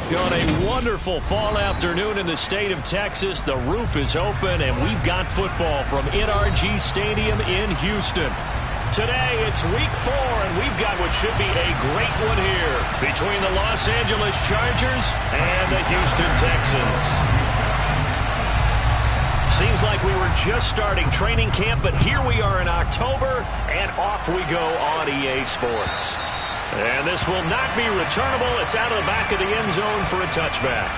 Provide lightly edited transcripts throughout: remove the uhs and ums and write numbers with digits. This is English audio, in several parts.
On a wonderful fall afternoon in the state of Texas, the roof is open, and we've got football from NRG Stadium in Houston. Today, it's week 4, and we've got what should be a great one here between the Los Angeles Chargers and the Houston Texans. Seems like we were just starting training camp, but here we are in October, and off we go on EA Sports. And this will not be returnable. It's out of the back of the end zone for a touchback.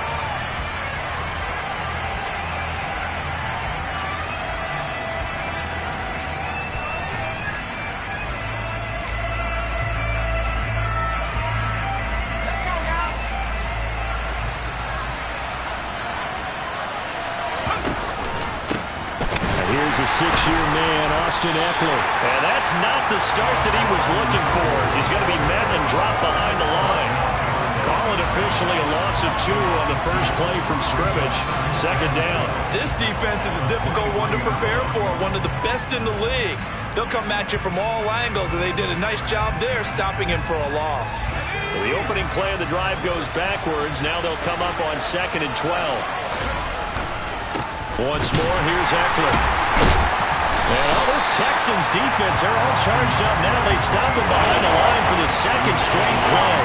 Here's a 6-year man, Austin Eckler. And that's not the start that he was looking for, as he's going to be met and dropped behind the line. Call it officially a loss of 2 on the first play from scrimmage. Second down. This defense is a difficult one to prepare for, one of the best in the league. They'll come at you from all angles, and they did a nice job there stopping him for a loss. So the opening play of the drive goes backwards. Now they'll come up on 2nd and 12. Once more, here's Eckler. And all this Texans defense, they're all charged up now. They stop him behind the line for the second straight play.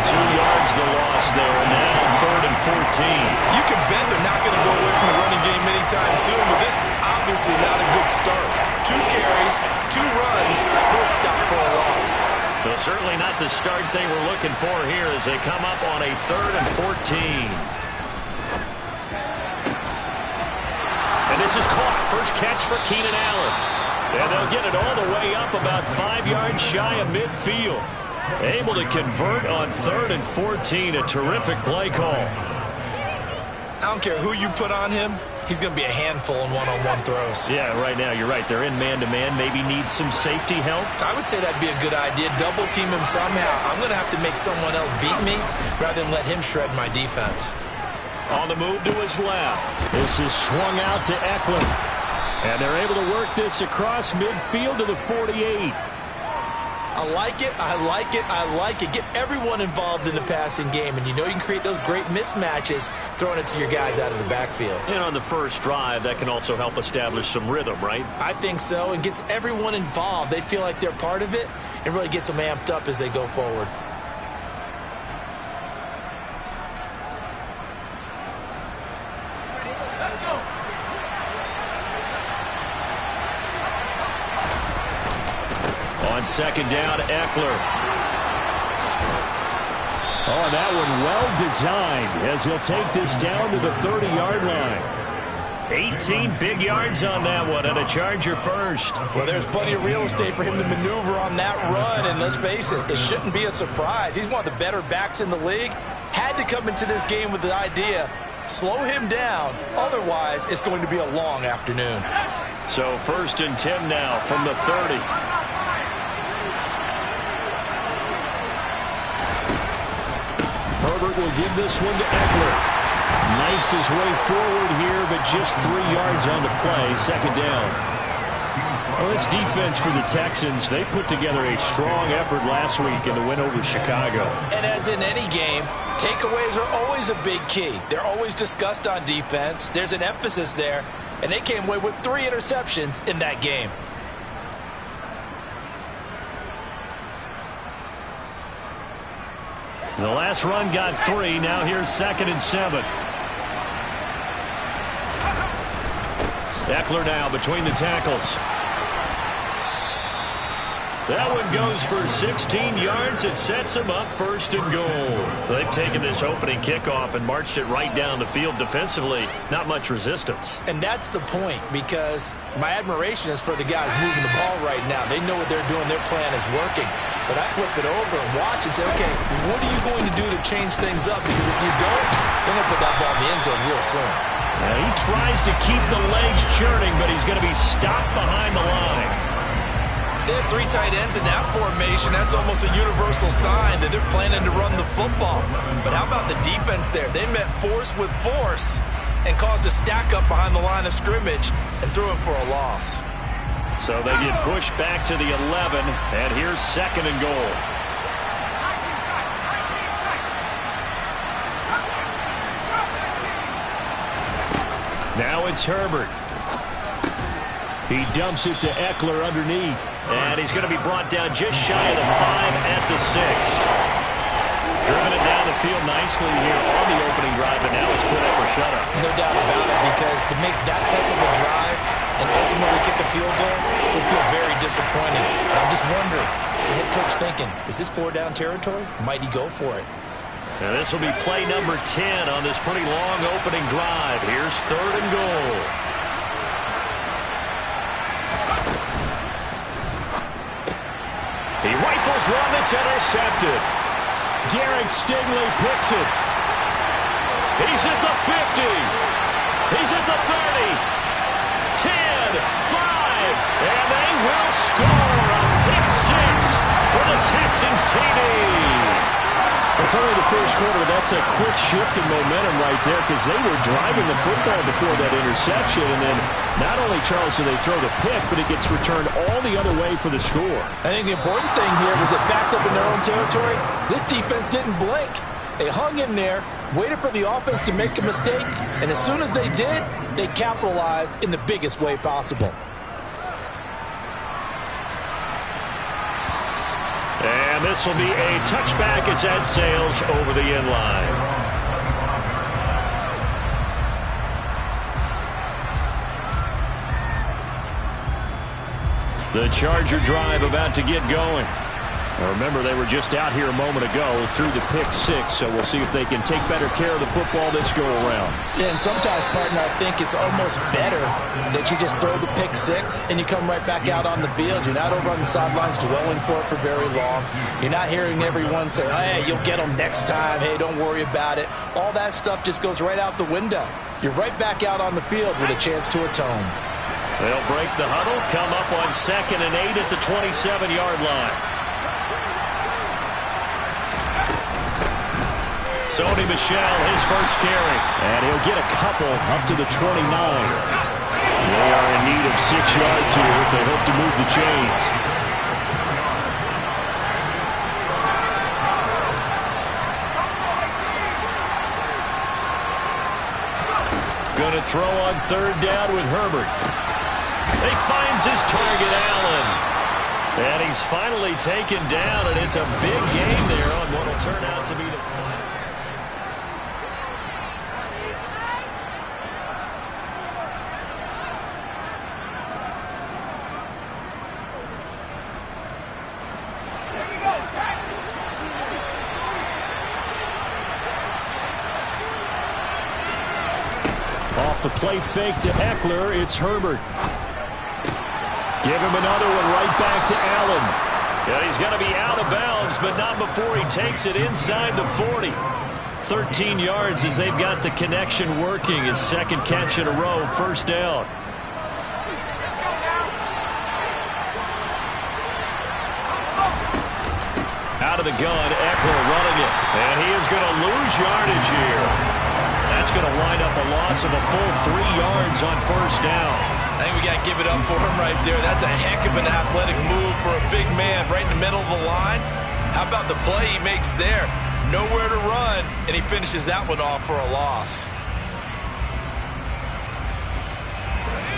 2 yards the loss there, and now 3rd and 14. You can bet they're not going to go away from the running game anytime soon, but this is obviously not a good start. 2 carries, 2 runs, both stopped for a loss. Well, certainly not the start they were looking for here as they come up on a 3rd and 14. And this is caught. First catch for Keenan Allen. And they'll get it all the way up about 5 yards shy of midfield. Able to convert on 3rd and 14. A terrific play call. I don't care who you put on him. He's going to be a handful in one-on-one throws. Yeah, right now, you're right. They're in man-to-man. Maybe needs some safety help. I would say that'd be a good idea. Double team him somehow. I'm going to have to make someone else beat me rather than let him shred my defense. On the move to his left. This is swung out to Eckler. And they're able to work this across midfield to the 48. I like it, I like it, I like it. Get everyone involved in the passing game, and you know you can create those great mismatches throwing it to your guys out of the backfield. And on the first drive, that can also help establish some rhythm, right? I think so, and gets everyone involved. They feel like they're part of it, and really gets them amped up as they go forward. On 2nd down, Eckler. Oh, that one well designed as he'll take this down to the 30-yard line. 18 big yards on that one, and a Charger first. Well, there's plenty of real estate for him to maneuver on that run, and let's face it, it shouldn't be a surprise. He's one of the better backs in the league. Had to come into this game with the idea, slow him down, otherwise it's going to be a long afternoon. So 1st and 10 now from the 30. Herbert will give this one to Eckler. Knifes his way forward here, but just 3 yards on the play. 2nd down. Well, this defense for the Texans, they put together a strong effort last week in the win over Chicago. And as in any game, takeaways are always a big key. They're always discussed on defense. There's an emphasis there, and they came away with 3 interceptions in that game. The last run got 3. Now here's 2nd and 7. Eckler now between the tackles. That one goes for 16 yards. It sets him up 1st and goal. They've taken this opening kickoff and marched it right down the field defensively. Not much resistance. And that's the point, because my admiration is for the guys moving the ball right now. They know what they're doing. Their plan is working. But I flip it over and watch and say, okay, what are you going to do to change things up? Because if you don't, they're going to put that ball in the end zone real soon. Now he tries to keep the legs churning, but he's going to be stopped behind the line. They have 3 tight ends in that formation. That's almost a universal sign that they're planning to run the football. But how about the defense there? They met force with force and caused a stack up behind the line of scrimmage and threw him for a loss. So they get pushed back to the 11, and here's 2nd and goal. Now it's Herbert. He dumps it to Eckler underneath. And he's going to be brought down just shy of the 5 at the 6. Driven it down the field nicely here on the opening drive, and now it's put up or shut up. No doubt about it, because to make that type of a drive and ultimately kick a field goal would feel very disappointing. And I'm just wondering, is the head coach thinking, is this 4-down territory? Might he go for it? And this will be play number 10 on this pretty long opening drive. Here's 3rd and goal. He rifles one that's intercepted. Derek Stingley picks it. He's at the 50. He's at the 30. 10, 5, and they will score a pick 6 for the Texans TD. It's only the first quarter, but that's a quick shift in momentum right there because they were driving the football before that interception, and then not only, Charles, do they throw the pick, but it gets returned all the other way for the score. I think the important thing here was it backed up in their own territory. This defense didn't blink. They hung in there, waited for the offense to make a mistake, and as soon as they did, they capitalized in the biggest way possible. And this will be a touchback as that sails over the end line. The Charger drive about to get going. Now remember, they were just out here a moment ago through the pick 6, so we'll see if they can take better care of the football this go-around. Yeah, and sometimes, partner, I think it's almost better that you just throw the pick 6 and you come right back out on the field. You're not over on the sidelines dwelling for it for very long. You're not hearing everyone say, hey, you'll get them next time. Hey, don't worry about it. All that stuff just goes right out the window. You're right back out on the field with a chance to atone. They'll break the huddle, come up on 2nd and 8 at the 27-yard line. Sony Michel, his first carry. And he'll get a couple up to the 29. They are in need of 6 yards here if they hope to move the chains. Going to throw on 3rd down with Herbert. He finds his target, Allen. And he's finally taken down, and it's a big game there on what will turn out to be the final. Off the play fake to Eckler, it's Herbert. Give him another one right back to Allen. Yeah, he's going to be out of bounds, but not before he takes it inside the 40. 13 yards as they've got the connection working. His 2nd catch in a row, 1st down. Out of the gun, Eckler running it. And he is going to lose yardage here. That's going to wind up a loss of a full 3 yards on 1st down. I think we got to give it up for him right there. That's a heck of an athletic move for a big man right in the middle of the line. How about the play he makes there? Nowhere to run, and he finishes that one off for a loss.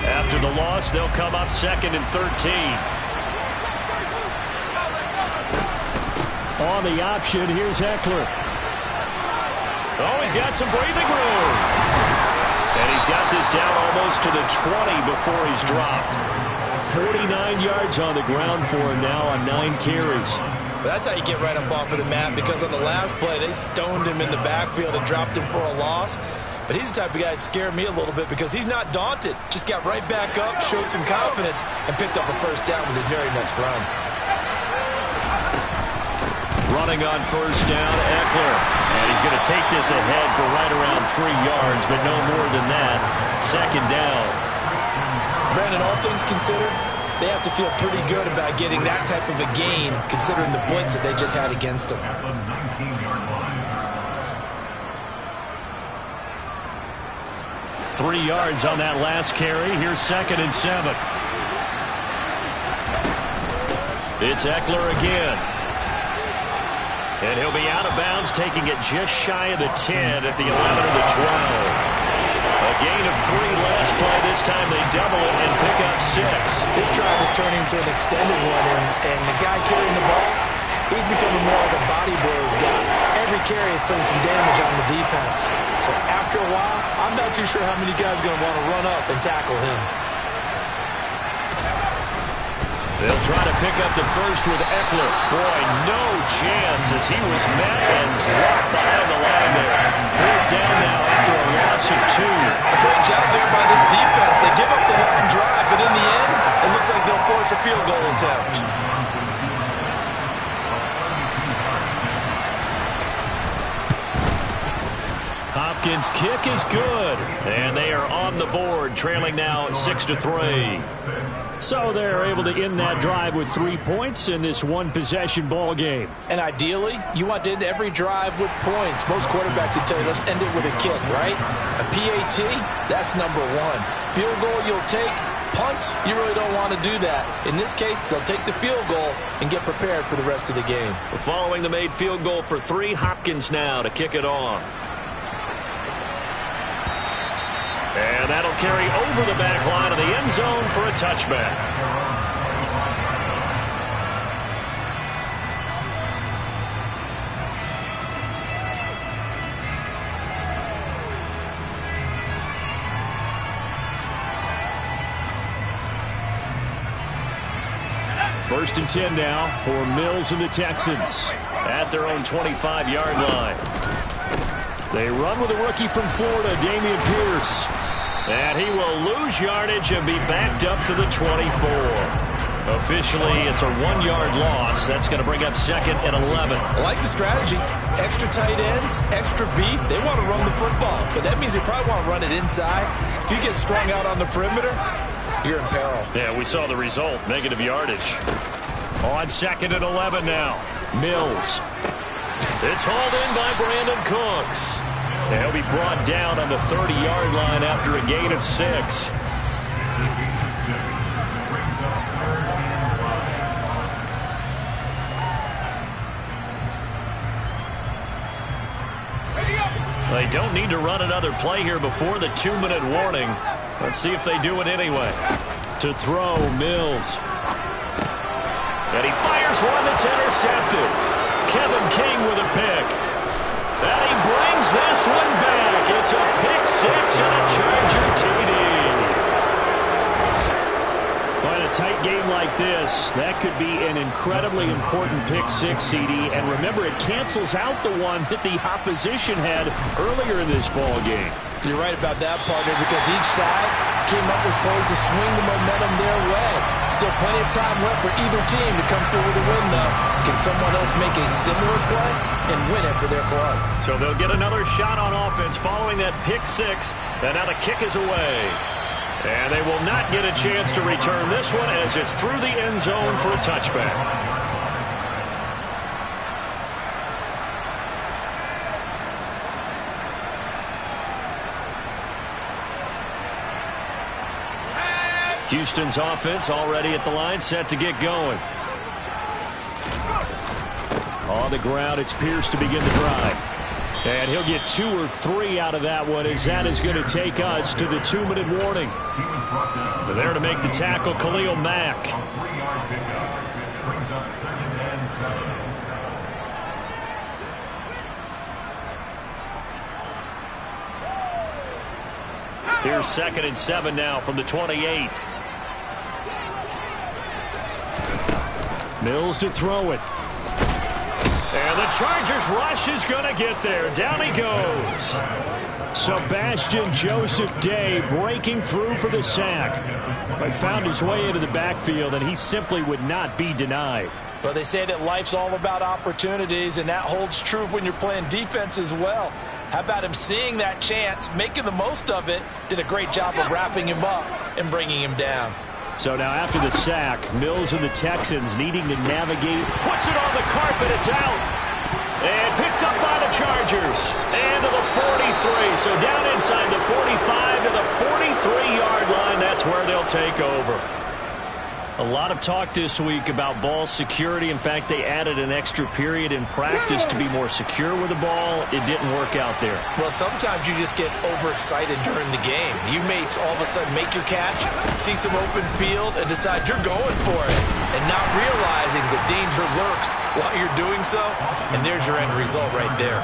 After the loss, they'll come up 2nd and 13. On the option, here's Eckler. Oh, he's got some breathing room. And he's got this down almost to the 20 before he's dropped. 49 yards on the ground for him now on 9 carries. That's how you get right up off of the mat, because on the last play, they stoned him in the backfield and dropped him for a loss. But he's the type of guy that scared me a little bit because he's not daunted. Just got right back up, showed some confidence, and picked up a 1st down with his very next run. Running on 1st down, Eckler. And he's going to take this ahead for right around 3 yards, but no more than that. 2nd down. Brandon, all things considered, they have to feel pretty good about getting that type of a gain, considering the blitz that they just had against them. 3 yards on that last carry. Here's 2nd and 7. It's Eckler again. And he'll be out of bounds, taking it just shy of the 10 at the 11 of the 12. A gain of 3 last play. This time they double it and pick up 6. This drive is turning into an extended one, and the guy carrying the ball, he's becoming more like a body blows guy. Every carry is putting some damage on the defense. So after a while, I'm not too sure how many guys are going to want to run up and tackle him. They'll try to pick up the first with Eckler. Boy, no chance as he was met and dropped behind the line there. 4th down now after a loss of 2. A great job there by this defense. They give up the long drive, but in the end, it looks like they'll force a field goal attempt. Hopkins' kick is good, and they are on the board, trailing now 6-3. So they're able to end that drive with 3 points in this one-possession ball game. And ideally, you want to end every drive with points. Most quarterbacks would tell you, let's end it with a kick, right? A PAT, that's number 1. Field goal you'll take. Punts, you really don't want to do that. In this case, they'll take the field goal and get prepared for the rest of the game. Following the made field goal for 3, Hopkins now to kick it off. And that'll carry over the back line of the end zone for a touchback. First and 10 now for Mills and the Texans. At their own 25-yard line. They run with a rookie from Florida, Dameon Pierce. And he will lose yardage and be backed up to the 24. Officially, it's a 1-yard loss. That's going to bring up 2nd and 11. I like the strategy. Extra tight ends, extra beef. They want to run the football, but that means they probably want to run it inside. If you get strung out on the perimeter, you're in peril. Yeah, we saw the result. Negative yardage. On 2nd and 11 now. Mills. It's hauled in by Brandon Cooks. And he'll be brought down on the 30-yard line after a gain of 6. They don't need to run another play here before the 2-minute warning. Let's see if they do it anyway. To throw, Mills. And he fires one that's intercepted. Kevin King with a pick. And he brings this one back. It's a pick 6 and a Charger TD. But a tight game like this, that could be an incredibly important pick 6, CD. And remember, it cancels out the one that the opposition had earlier in this ball game. You're right about that, partner, because each side came up with plays to swing the momentum their way. Still plenty of time left for either team to come through with a win, though. Can someone else make a similar play and win it for their club? So they'll get another shot on offense following that pick 6. And now the kick is away. And they will not get a chance to return this one as it's through the end zone for a touchback. Houston's offense already at the line, set to get going. On the ground, it's Pierce to begin the drive. And he'll get 2 or 3 out of that one, as that is going to take us to the 2-minute warning. There to make the tackle, Khalil Mack. Here's 2nd and 7 now from the 28. Mills to throw it. And the Chargers rush is going to get there. Down he goes. Sebastian Joseph Day breaking through for the sack. But found his way into the backfield, and he simply would not be denied. Well, they say that life's all about opportunities, and that holds true when you're playing defense as well. How about him seeing that chance, making the most of it, did a great job of wrapping him up and bringing him down. So now after the sack, Mills and the Texans needing to navigate. Puts it on the carpet, it's out. And picked up by the Chargers. And to the 43, so down inside the 45 to the 43-yard line, that's where they'll take over. A lot of talk this week about ball security. In fact, they added an extra period in practice to be more secure with the ball. It didn't work out there. Well, sometimes you just get overexcited during the game. You may all of a sudden make your catch, see some open field, and decide you're going for it, and not realizing the danger lurks while you're doing so, and there's your end result right there.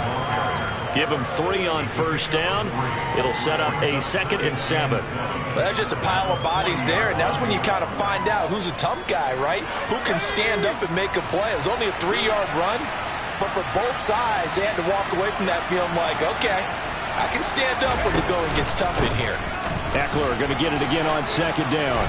Give them 3 on first down. It'll set up a 2nd and 7. Well, that's just a pile of bodies there, and that's when you kind of find out who's a tough guy, right? Who can stand up and make a play. It was only a 3-yard run, but for both sides, they had to walk away from that feeling like, okay, I can stand up when the going gets tough in here. Eckler going to get it again on 2nd down.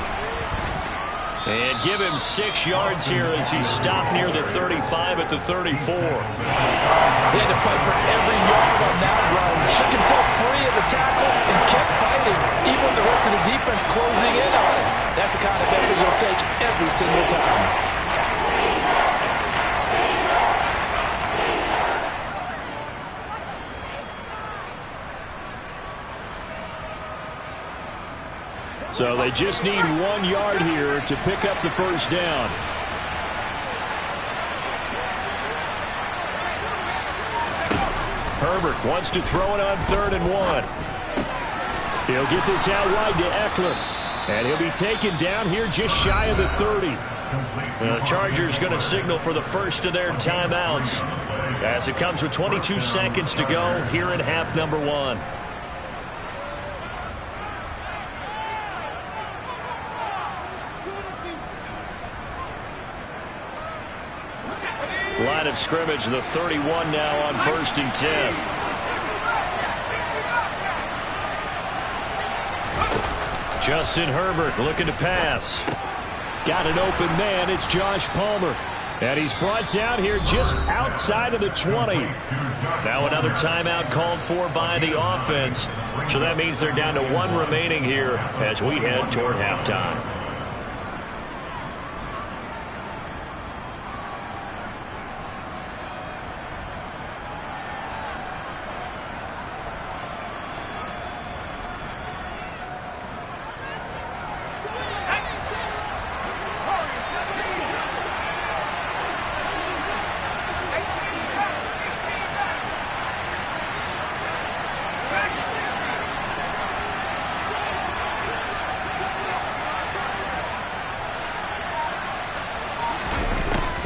And give him 6 yards here as he's stopped near the 35 at the 34. He had to fight for every yard on that run. Shook himself free of the tackle and kept fighting, even with the rest of the defense closing in on him. That's the kind of effort you'll take every single time. So they just need 1 yard here to pick up the first down. Herbert wants to throw it on 3rd and 1. He'll get this out wide to Eckler. And he'll be taken down here just shy of the 30. The Chargers going to signal for the first of their timeouts as it comes with 22 seconds to go here in half number 1. Line of scrimmage, the 31 now on 1st and 10. Justin Herbert looking to pass. Got an open man. It's Josh Palmer. And he's brought down here just outside of the 20. Now another timeout called for by the offense. So that means they're down to 1 remaining here as we head toward halftime.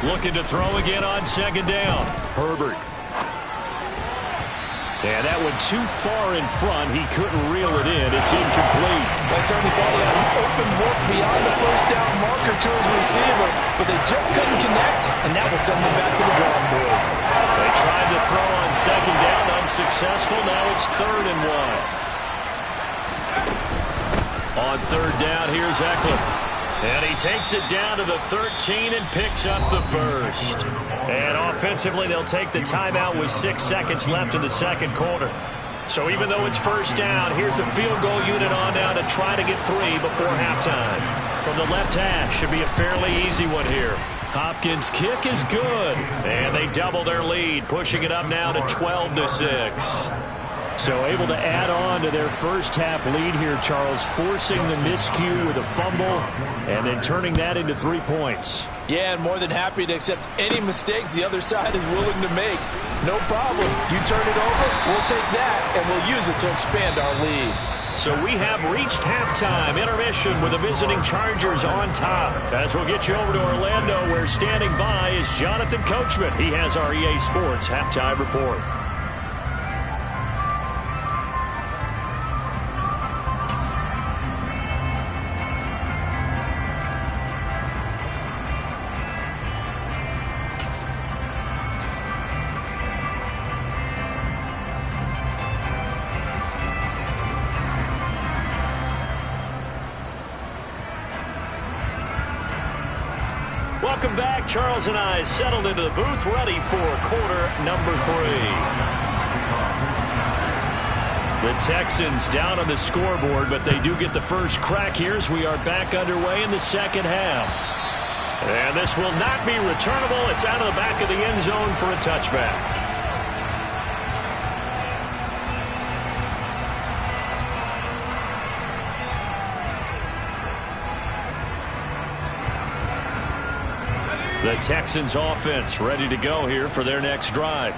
Looking to throw again on 2nd down. Herbert. And that one too far in front. He couldn't reel it in. It's incomplete. They certainly thought he had an open look beyond the first down marker to his receiver, but they just couldn't connect, and that will send them back to the drawing board. They tried to throw on 2nd down, unsuccessful. Now it's 3rd and 1. On 3rd down, here's Eckler. And he takes it down to the 13 and picks up the first. And offensively, they'll take the timeout with 6 seconds left in the 2nd quarter. So even though it's 1st down, here's the field goal unit on now to try to get 3 before halftime. From the left hash, should be a fairly easy one here. Hopkins' kick is good. And they double their lead, pushing it up now to 12-6. So able to add on to their first half lead here, Charles, forcing the miscue with a fumble and then turning that into 3 points. Yeah, and more than happy to accept any mistakes the other side is willing to make. No problem. You turn it over, we'll take that, and we'll use it to expand our lead. So we have reached halftime intermission with the visiting Chargers on top. As we'll get you over to Orlando, where standing by is Jonathan Coachman. He has our EA Sports halftime report. Welcome back. Charles and I settled into the booth, ready for quarter number 3. The Texans down on the scoreboard, but they do get the first crack here as we are back underway in the 2nd half. And this will not be returnable. It's out of the back of the end zone for a touchback. The Texans offense ready to go here for their next drive.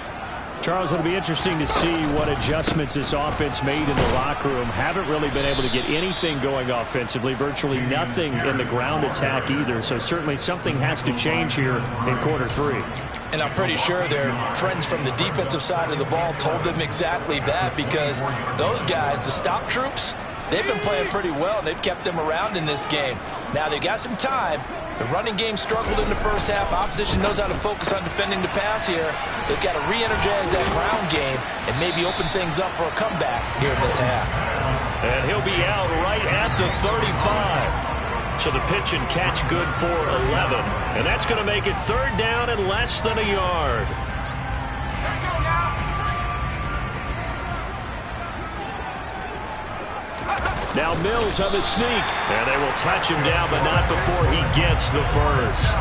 Charles, it'll be interesting to see what adjustments this offense made in the locker room. Haven't really been able to get anything going offensively, virtually nothing in the ground attack either. So certainly something has to change here in quarter 3. And I'm pretty sure their friends from the defensive side of the ball told them exactly that, because those guys, the stop troops, they've been playing pretty well, and they've kept them around in this game. Now, they've got some time. The running game struggled in the first half. Opposition knows how to focus on defending the pass here. They've got to re-energize that ground game and maybe open things up for a comeback here in this half. And he'll be out right at the 35. So the pitch and catch good for 11. And that's going to make it 3rd down and less than a yard. Now Mills on the sneak. And they will touch him down, but not before he gets the first.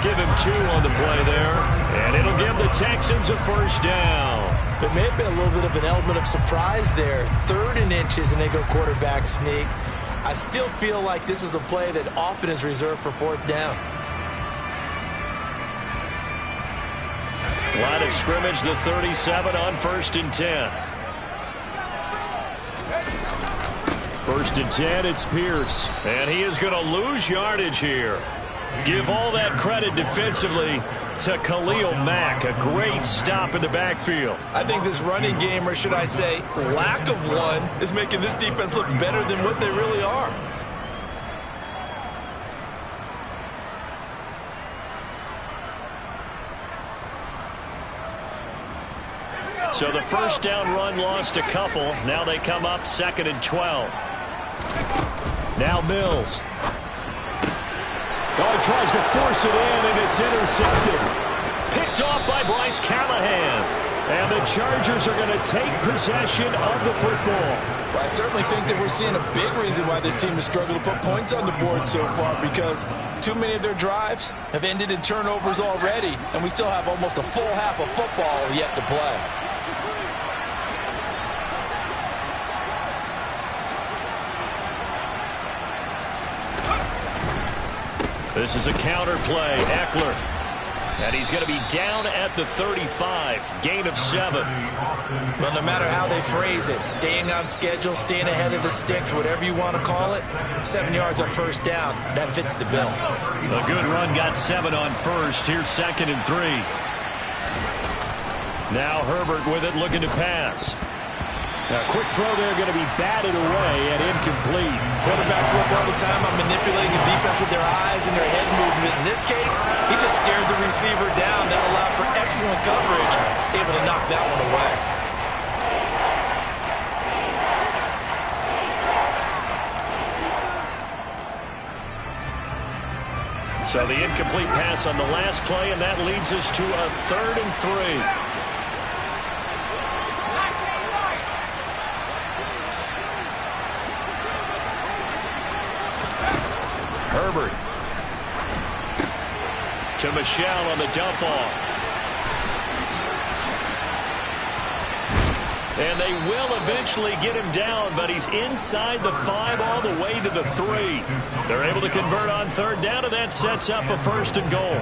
Give him 2 on the play there. And it'll give the Texans a 1st down. There may have been a little bit of an element of surprise there. 3rd and inches, and they go quarterback sneak. I still feel like this is a play that often is reserved for 4th down. Line of scrimmage, the 37 on 1st and 10. 1st and 10, it's Pierce. And he is going to lose yardage here. Give all that credit defensively to Khalil Mack. A great stop in the backfield. I think this running game, or should I say lack of one, is making this defense look better than what they really are. So the 1st down run lost a couple. Now they come up 2nd and 12. Now Mills. Oh, he tries to force it in, and it's intercepted. Picked off by Bryce Callahan. And the Chargers are going to take possession of the football. Well, I certainly think that we're seeing a big reason why this team has struggled to put points on the board so far, because too many of their drives have ended in turnovers already, and we still have almost a full half of football yet to play. This is a counter play. Eckler. And he's going to be down at the 35. Gain of 7. Well, no matter how they phrase it, staying on schedule, staying ahead of the sticks, whatever you want to call it, 7 yards on 1st down, that fits the bill. A good run got 7 on 1st. Here's 2nd and 3. Now Herbert with it, looking to pass. A quick throw there, going to be batted away and incomplete. Quarterbacks work all the time on manipulating the defense with their eyes and their head movement. In this case, he just stared the receiver down. That allowed for excellent coverage, able to knock that one away. So the incomplete pass on the last play, and that leads us to a 3rd and 3. Herbert to Michelle on the dump off. And they will eventually get him down, but he's inside the 5 all the way to the 3. They're able to convert on 3rd down, and that sets up a 1st and goal.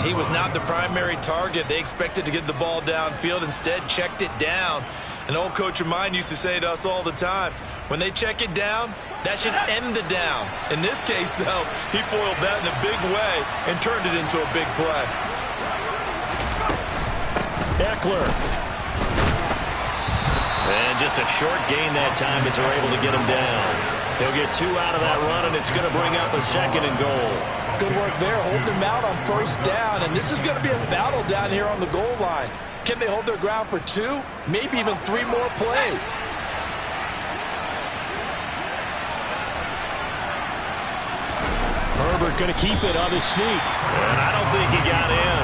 He was not the primary target. They expected to get the ball downfield, instead checked it down. An old coach of mine used to say to us all the time, when they check it down, that should end the down. In this case, though, he foiled that in a big way and turned it into a big play. Eckler. And just a short gain that time as they're able to get him down. He'll get 2 out of that run, and it's going to bring up a 2nd and goal. Good work there, holding him out on 1st down, and this is going to be a battle down here on the goal line. Can they hold their ground for 2, maybe even 3 more plays? Herbert going to keep it on his sneak. And I don't think he got in.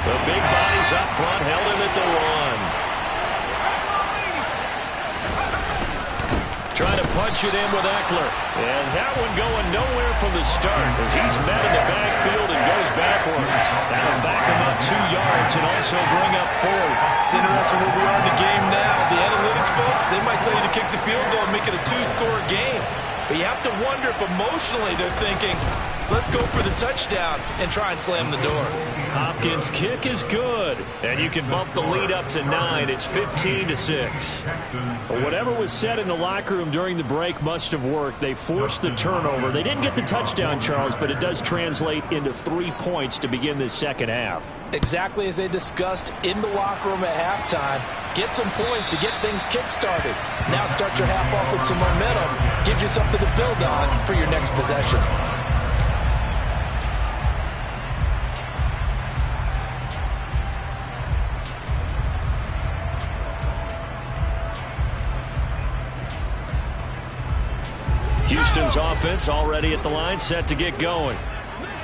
The big bodies up front held him at the 1. Trying to punch it in with Eckler. And that one going nowhere from the start as he's met in the backfield and goes backwards. That'll back him up 2 yards and also bring up 4th. It's interesting where we are in the game now. The analytics folks, they might tell you to kick the field goal and make it a 2-score game. But you have to wonder if emotionally they're thinking, Let's go for the touchdown and try and slam the door. Hopkins' kick is good, and you can bump the lead up to 9. It's 15-6. Well, whatever was said in the locker room during the break must have worked. They forced the turnover. They didn't get the touchdown, Charles, but it does translate into 3 points to begin this second half. Exactly as they discussed in the locker room at halftime. Get some points to get things kick-started. Now start your half off with some momentum. Gives you something to build on for your next possession. Houston's offense already at the line, set to get going.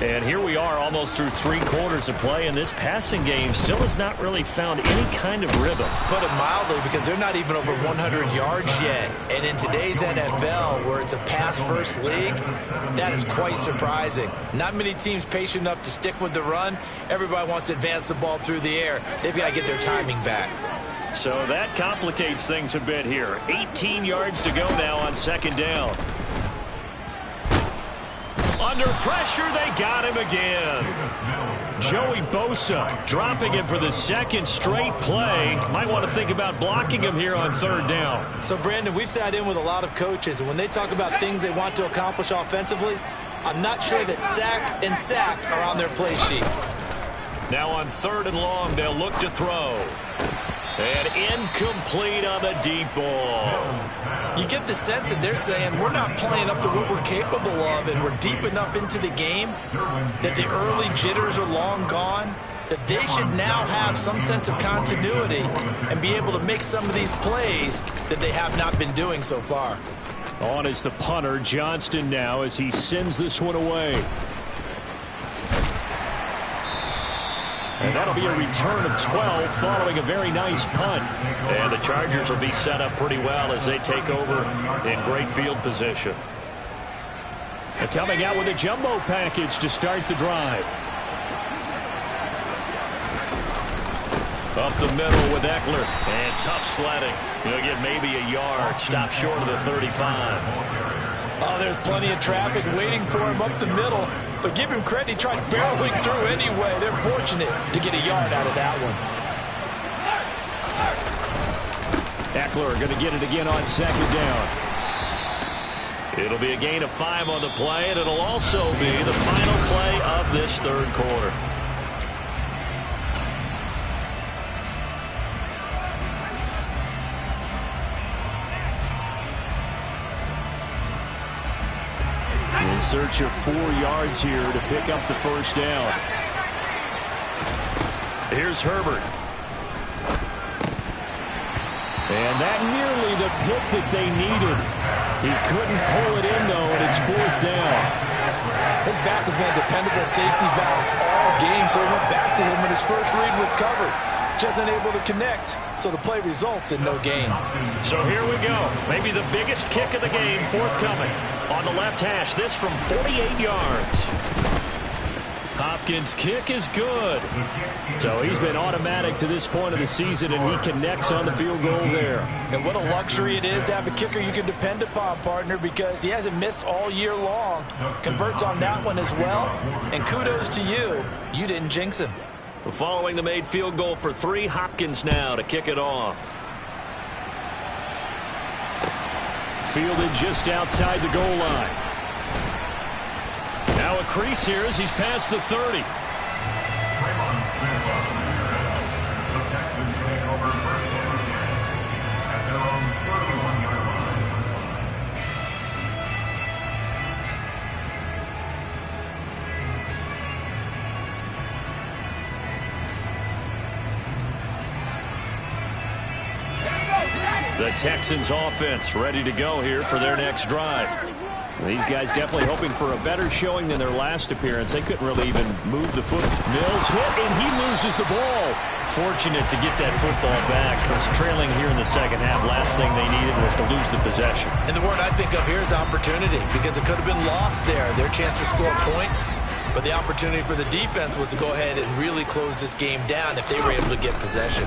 And here we are almost through 3 quarters of play, and this passing game still has not really found any kind of rhythm. Put it mildly, because they're not even over 100 yards yet. And in today's NFL, where it's a pass-first league, that is quite surprising. Not many teams patient enough to stick with the run. Everybody wants to advance the ball through the air. They've got to get their timing back. So that complicates things a bit here. 18 yards to go now on second down. Under pressure, they got him again. Joey Bosa dropping him for the second straight play. Might want to think about blocking him here on third down. So, Brandon, we sat in with a lot of coaches, and when they talk about things they want to accomplish offensively, I'm not sure that sack and sack are on their play sheet. Now on third and long, they'll look to throw. And incomplete on the deep ball. You get the sense that they're saying we're not playing up to what we're capable of, and we're deep enough into the game that the early jitters are long gone, that they should now have some sense of continuity and be able to make some of these plays that they have not been doing so far. On is the punter, Johnston, now as he sends this one away. And that'll be a return of 12 following a very nice punt. And the Chargers will be set up pretty well as they take over in great field position. And coming out with a jumbo package to start the drive. Up the middle with Eckler. And tough sledding. He'll get maybe a yard. Stop short of the 35. Oh, there's plenty of traffic waiting for him up the middle. But give him credit, he tried barreling through anyway. They're fortunate to get a yard out of that one. Eckler going to get it again on second down. It'll be a gain of 5 on the play, and it'll also be the final play of this third quarter. In search of 4 yards here to pick up the first down. Here's Herbert. And that nearly the pick that they needed. He couldn't pull it in, though, and it's fourth down. His back has been a dependable safety valve all game, so it went back to him when his first read was covered. Just unable to connect, so the play results in no gain. So here we go. Maybe the biggest kick of the game forthcoming. On the left hash, this from 48 yards. Hopkins' kick is good. So he's been automatic to this point of the season, and he connects on the field goal there. And what a luxury it is to have a kicker you can depend upon, partner, because he hasn't missed all year long. Converts on that one as well, and kudos to you. You didn't jinx him. Following the made field goal for 3, Hopkins now to kick it off. Fielded just outside the goal line. Now a crease here as he's past the 30. The Texans take over first and 10 at their own 31-yard line. The Texans offense ready to go here for their next drive. These guys definitely hoping for a better showing than their last appearance. They couldn't really even move the foot. Mills hit, and he loses the ball. Fortunate to get that football back. Was trailing here in the second half. Last thing they needed was to lose the possession. And the word I think of here is opportunity, because it could have been lost there. Their chance to score points. But the opportunity for the defense was to go ahead and really close this game down if they were able to get possession.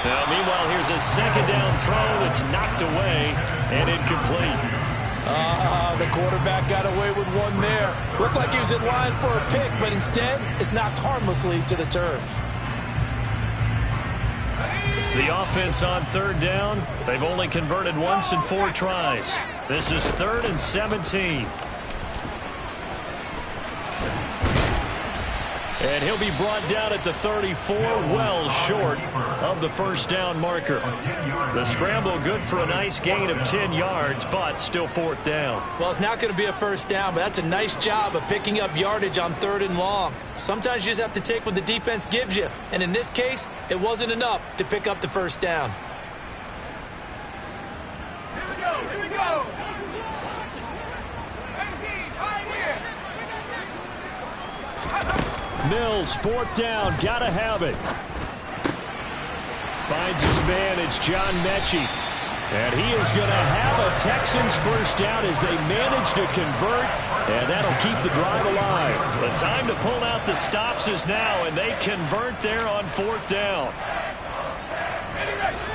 Now, meanwhile, here's a second down throw that's knocked away and incomplete. The quarterback got away with one there. Looked like he was in line for a pick, but instead it's knocked harmlessly to the turf. The offense on third down, they've only converted once in 4 tries. This is 3rd and 17. And he'll be brought down at the 34, well short of the first down marker. The scramble good for a nice gain of 10 yards, but still 4th down. Well, it's not going to be a first down, but that's a nice job of picking up yardage on 3rd and long. Sometimes you just have to take what the defense gives you. And in this case, it wasn't enough to pick up the first down. Here we go. Mills, 4th down, gotta have it. Finds his man, it's John Mechie. And he is going to have a Texans first down as they manage to convert, and that'll keep the drive alive. The time to pull out the stops is now, and they convert there on 4th down.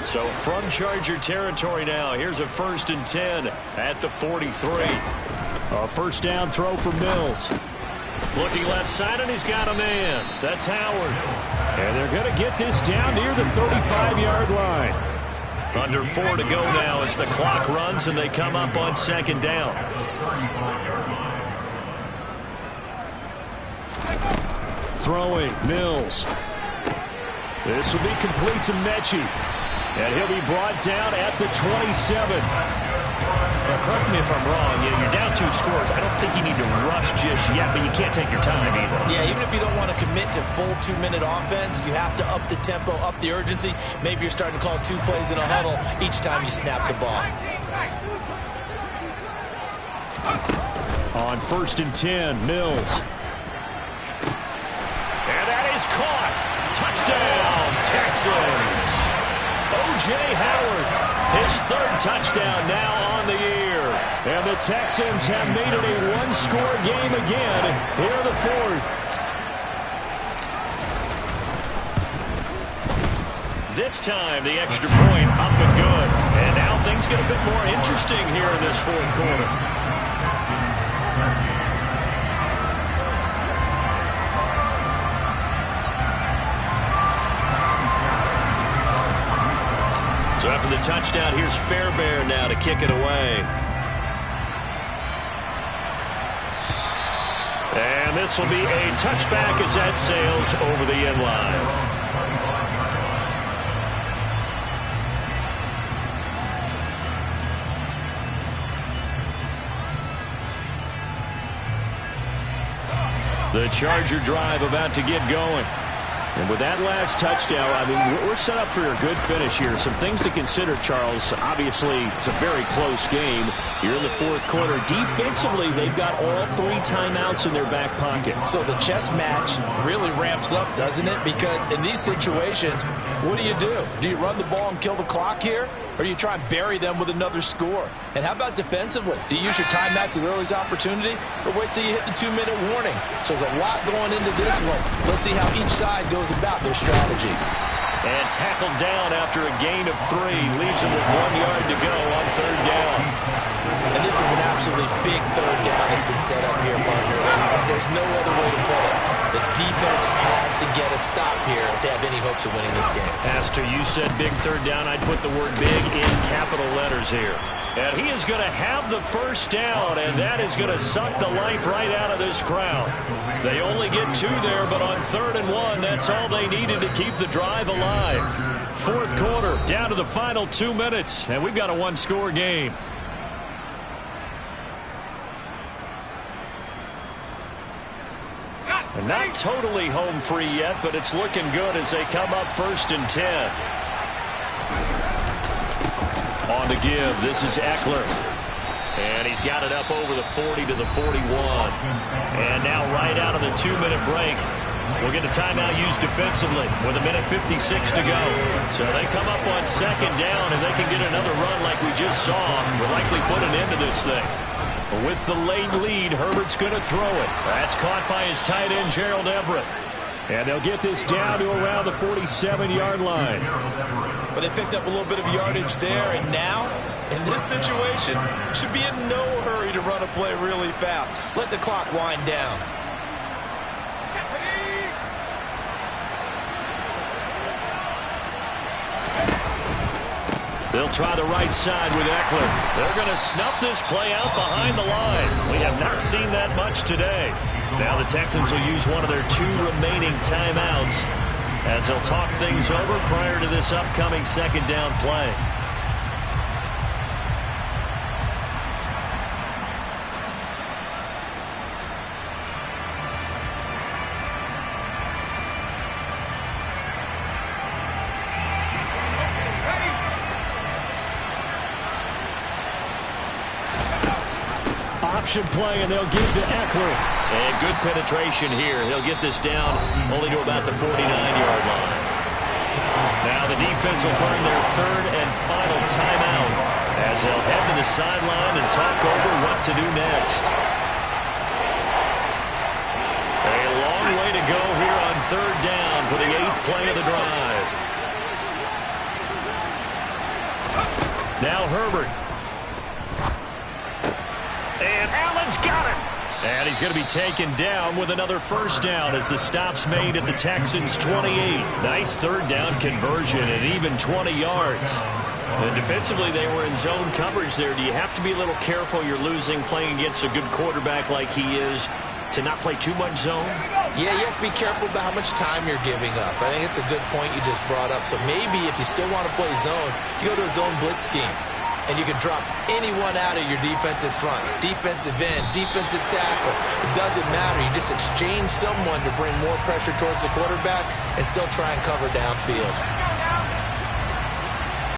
So from Charger territory now, here's a 1st and 10 at the 43. A first down throw for Mills. Looking left side, and he's got a man. That's Howard. And they're going to get this down near the 35-yard line. Under 4 to go now as the clock runs, and they come up on 2nd down. Throwing, Mills. This will be complete to Mechie. And he'll be brought down at the 27. Correct me if I'm wrong. You're down 2 scores. I don't think you need to rush just yet, but you can't take your time either. Yeah, even if you don't want to commit to full 2-minute offense, you have to up the tempo, up the urgency. Maybe you're starting to call 2 plays in a huddle each time you snap the ball. On 1st and 10, Mills. And that is caught. Touchdown, Texans. O.J. Howard. His 3rd touchdown now on the year. And the Texans have made it a 1-score game again here in the 4th. This time the extra point up and good. And now things get a bit more interesting here in this 4th quarter. So after the touchdown, here's Fairbairn now to kick it away. And this will be a touchback as that sails over the end line. The Charger drive about to get going. And with that last touchdown, I mean, we're set up for a good finish here. Some things to consider, Charles. Obviously, it's a very close game. You're in the 4th quarter. Defensively, they've got all 3 timeouts in their back pocket. So the chess match really ramps up, doesn't it? Because in these situations, what do? Do you run the ball and kill the clock here? Or do you try and bury them with another score? And how about defensively? Do you use your timeouts at earliest opportunity? Or wait till you hit the 2-minute warning? So there's a lot going into this one. Let's see how each side goes about their strategy. And tackled down after a gain of 3. Leaves him with 1 yard to go on 3rd down. And this is an absolutely big 3rd down that's been set up here, partner. And there's no other way to put it. The defense has to get a stop here if they have any hopes of winning this game. Pastor, you said big 3rd down. I'd put the word big in capital letters here. And he is going to have the first down, and that is going to suck the life right out of this crowd. They only get 2 there, but on 3rd and 1, that's all they needed to keep the drive alive. 4th quarter, down to the final 2 minutes, and we've got a 1-score game. And not totally home free yet, but it's looking good as they come up 1st and 10. On the give, this is Eckler. And he's got it up over the 40 to the 41. And now right out of the 2-minute break, we'll get a timeout used defensively with 1:56 to go. So they come up on 2nd down, and they can get another run like we just saw. We'll likely put an end to this thing. With the late lead, Herbert's going to throw it. That's caught by his tight end, Gerald Everett. And they'll get this down to around the 47-yard line. But they picked up a little bit of yardage there, and now In this situation, should be in no hurry to run a play really fast. Let the clock wind down. They'll try the right side with Eckler. They're going to snuff this play out behind the line. We have not seen that much today. Now the Texans will use one of their 2 remaining timeouts as they'll talk things over prior to this upcoming second down play. Option play, and they'll give to Eckler. And good penetration here. He'll get this down only to about the 49-yard line. Now the defense will burn their 3rd and final timeout as they'll head to the sideline and talk over what to do next. A long way to go here on 3rd down for the 8th play of the drive. Now Herbert. And Allen's got it. And he's going to be taken down with another first down as the stop's made at the Texans' 28. Nice 3rd down conversion and even 20 yards. And defensively, they were in zone coverage there. Do you have to be a little careful? You're losing playing against a good quarterback like he is to not play too much zone? Yeah, you have to be careful about how much time you're giving up. I think it's a good point you just brought up. So maybe if you still want to play zone, you go to a zone blitz scheme. And you can drop anyone out of your defensive front. Defensive end, defensive tackle. It doesn't matter. You just exchange someone to bring more pressure towards the quarterback and still try and cover downfield.